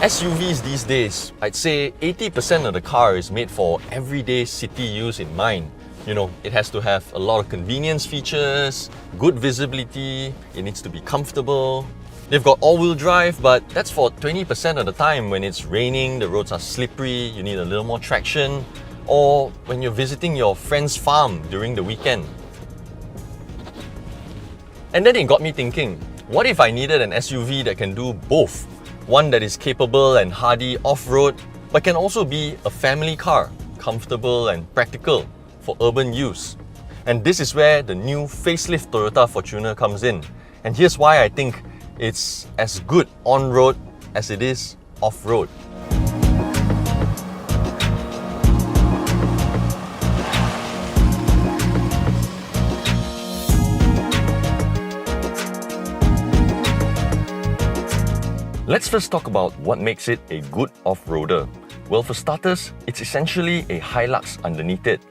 SUVs these days, I'd say 80% of the car is made for everyday city use in mind. You know, it has to have a lot of convenience features, good visibility, it needs to be comfortable. They've got all-wheel drive, but that's for 20% of the time when it's raining, the roads are slippery, you need a little more traction, or when you're visiting your friend's farm during the weekend. And then it got me thinking, what if I needed an SUV that can do both? One that is capable and hardy off-road, but can also be a family car, comfortable and practical for urban use. And this is where the new facelift Toyota Fortunre comes in. And here's why I think it's as good on-road as it is off-road. Let's first talk about what makes it a good off-roader. Well, for starters, it's essentially a Hilux underneath it.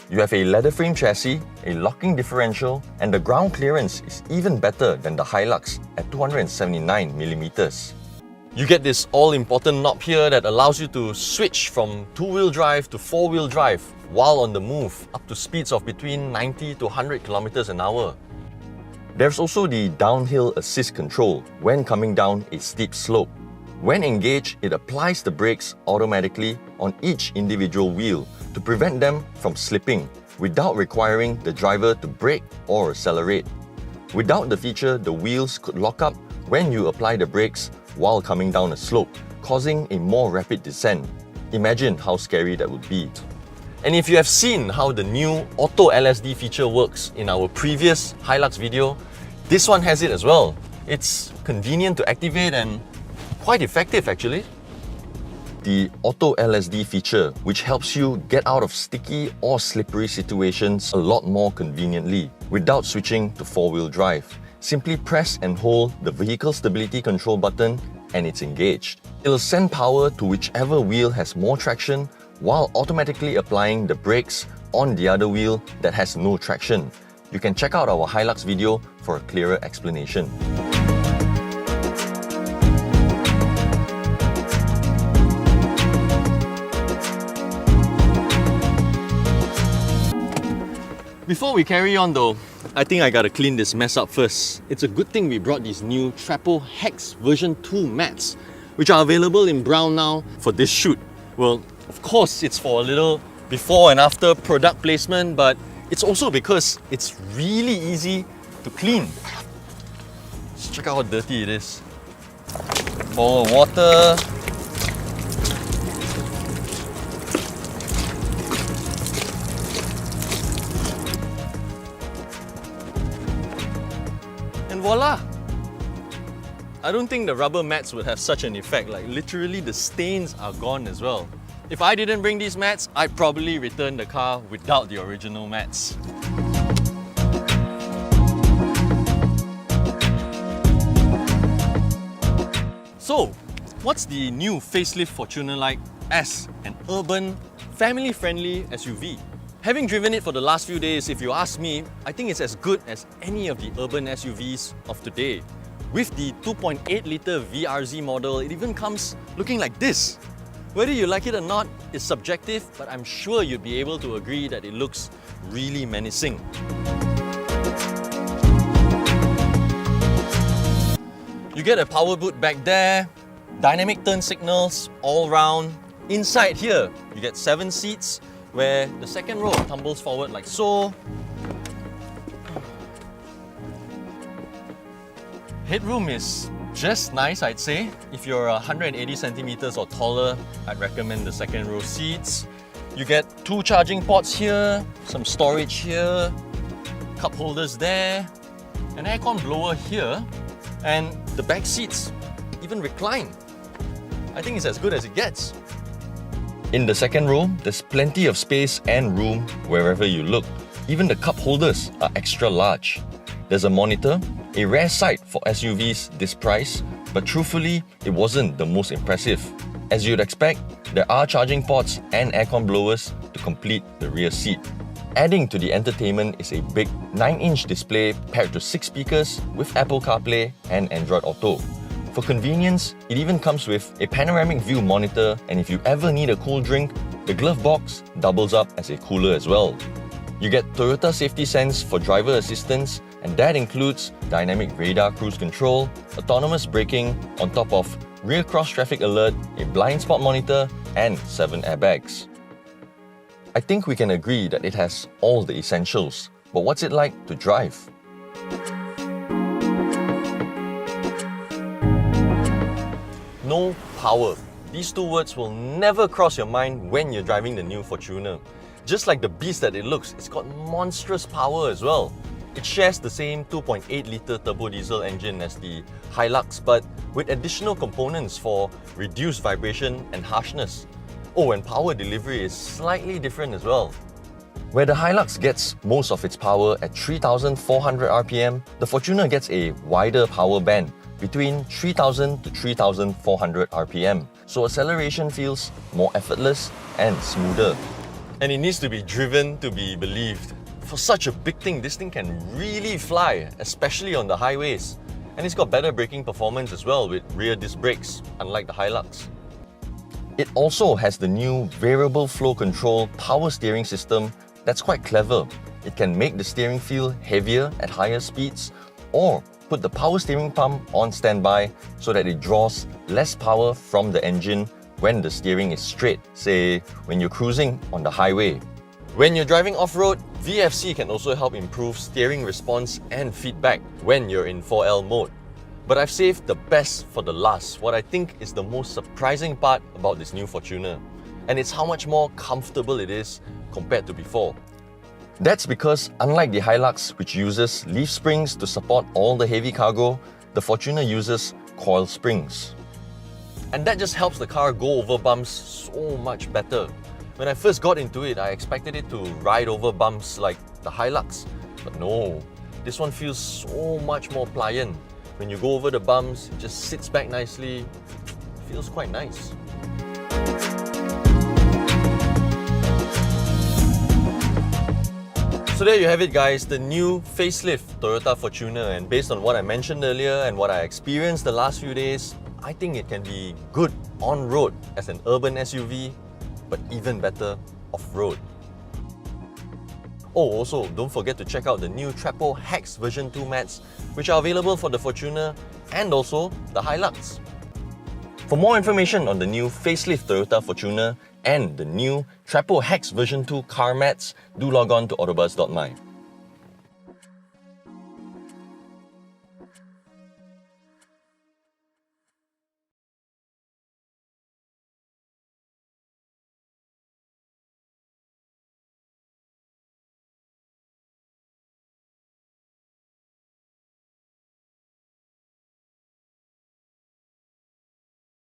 You have a leather frame chassis, a locking differential, and the ground clearance is even better than the Hilux at 279mm. You get this all-important knob here that allows you to switch from two-wheel drive to four-wheel drive while on the move, up to speeds of between 90 to 100 kilometers an hour. There's also the downhill assist control when coming down a steep slope. When engaged, it applies the brakes automatically on each individual wheel to prevent them from slipping without requiring the driver to brake or accelerate. Without the feature, the wheels could lock up when you apply the brakes while coming down a slope, causing a more rapid descent. Imagine how scary that would be. And if you have seen how the new Auto LSD feature works in our previous Hilux video, this one has it as well. It's convenient to activate and quite effective actually. The Auto LSD feature, which helps you get out of sticky or slippery situations a lot more conveniently without switching to four-wheel drive. Simply press and hold the vehicle stability control button and it's engaged. It'll send power to whichever wheel has more traction while automatically applying the brakes on the other wheel that has no traction. You can check out our Hilux video for a clearer explanation. Before we carry on though, I think I gotta clean this mess up first. It's a good thing we brought these new Trapo Hex version 2 mats, which are available in brown now for this shoot. Well, of course it's for a little before and after product placement, but it's also because it's really easy to clean. Just check out how dirty it is. Bowl of water. And voila! I don't think the rubber mats would have such an effect. Like literally the stains are gone as well. If I didn't bring these mats, I'd probably return the car without the original mats. So, what's the new facelift Fortunre like as an urban, family-friendly SUV? Having driven it for the last few days, if you ask me, I think it's as good as any of the urban SUVs of today. With the 2.8-litre VRZ model, it even comes looking like this. Whether you like it or not is subjective, but I'm sure you'd be able to agree that it looks really menacing. You get a power boot back there, dynamic turn signals all round. Inside here, you get 7 seats where the second row tumbles forward like so. Headroom is just nice, I'd say. If you're 180 centimeters or taller, I'd recommend the second row seats. You get 2 charging ports here, some storage here, cup holders there, an aircon blower here, and the back seats even recline. I think it's as good as it gets. In the second row, there's plenty of space and room wherever you look. Even the cup holders are extra large. There's a monitor, a rare sight for SUVs this price, but truthfully, it wasn't the most impressive. As you'd expect, there are charging ports and aircon blowers to complete the rear seat. Adding to the entertainment is a big 9-inch display paired to 6 speakers with Apple CarPlay and Android Auto. For convenience, it even comes with a panoramic view monitor, and if you ever need a cool drink, the glove box doubles up as a cooler as well. You get Toyota Safety Sense for driver assistance, and that includes dynamic radar cruise control, autonomous braking, on top of rear cross traffic alert, a blind spot monitor, and 7 airbags. I think we can agree that it has all the essentials, but what's it like to drive? No power. These two words will never cross your mind when you're driving the new Fortuner. Just like the beast that it looks, it's got monstrous power as well. It shares the same 2.8-litre turbo diesel engine as the Hilux, but with additional components for reduced vibration and harshness. Oh, and power delivery is slightly different as well. Where the Hilux gets most of its power at 3,400 RPM, the Fortuner gets a wider power band between 3,000 to 3,400 RPM, so acceleration feels more effortless and smoother. And it needs to be driven to be believed. For such a big thing, this thing can really fly, especially on the highways. And it's got better braking performance as well with rear disc brakes, unlike the Hilux. It also has the new variable flow control power steering system that's quite clever. It can make the steering feel heavier at higher speeds, or put the power steering pump on standby so that it draws less power from the engine when the steering is straight, say when you're cruising on the highway. When you're driving off-road, VFC can also help improve steering response and feedback when you're in 4L mode. But I've saved the best for the last, what I think is the most surprising part about this new Fortuner, and it's how much more comfortable it is compared to before. That's because, unlike the Hilux, which uses leaf springs to support all the heavy cargo, the Fortuner uses coil springs. And that just helps the car go over bumps so much better. When I first got into it, I expected it to ride over bumps like the Hilux, but no, this one feels so much more pliant. When you go over the bumps, it just sits back nicely, it feels quite nice. So there you have it guys, the new facelift Toyota Fortuner, and based on what I mentioned earlier and what I experienced the last few days, I think it can be good on-road as an urban SUV, but even better off-road. Oh, also, don't forget to check out the new Trapo Hex version 2 mats, which are available for the Fortuner and also the Hilux. For more information on the new facelift Toyota Fortuner and the new Trapo Hex version 2 car mats, do log on to autobuzz.my.